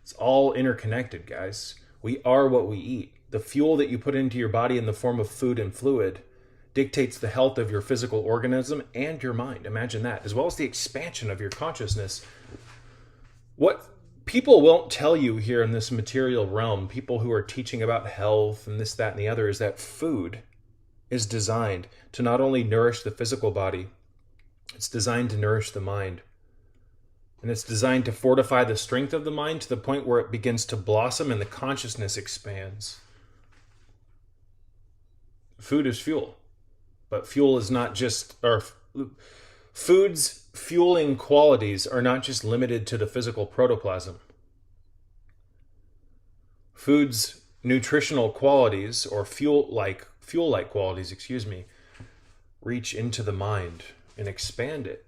It's all interconnected, guys. We are what we eat. The fuel that you put into your body in the form of food and fluid dictates the health of your physical organism and your mind. Imagine that, as well as the expansion of your consciousness. What people won't tell you here in this material realm, people who are teaching about health and this, that, and the other, is that food is designed to not only nourish the physical body, it's designed to nourish the mind. And it's designed to fortify the strength of the mind to the point where it begins to blossom and the consciousness expands. Food is fuel, but fuel is not just, or food's fueling qualities are not just limited to the physical protoplasm. Food's nutritional qualities, or fuel-like qualities, reach into the mind and expand it.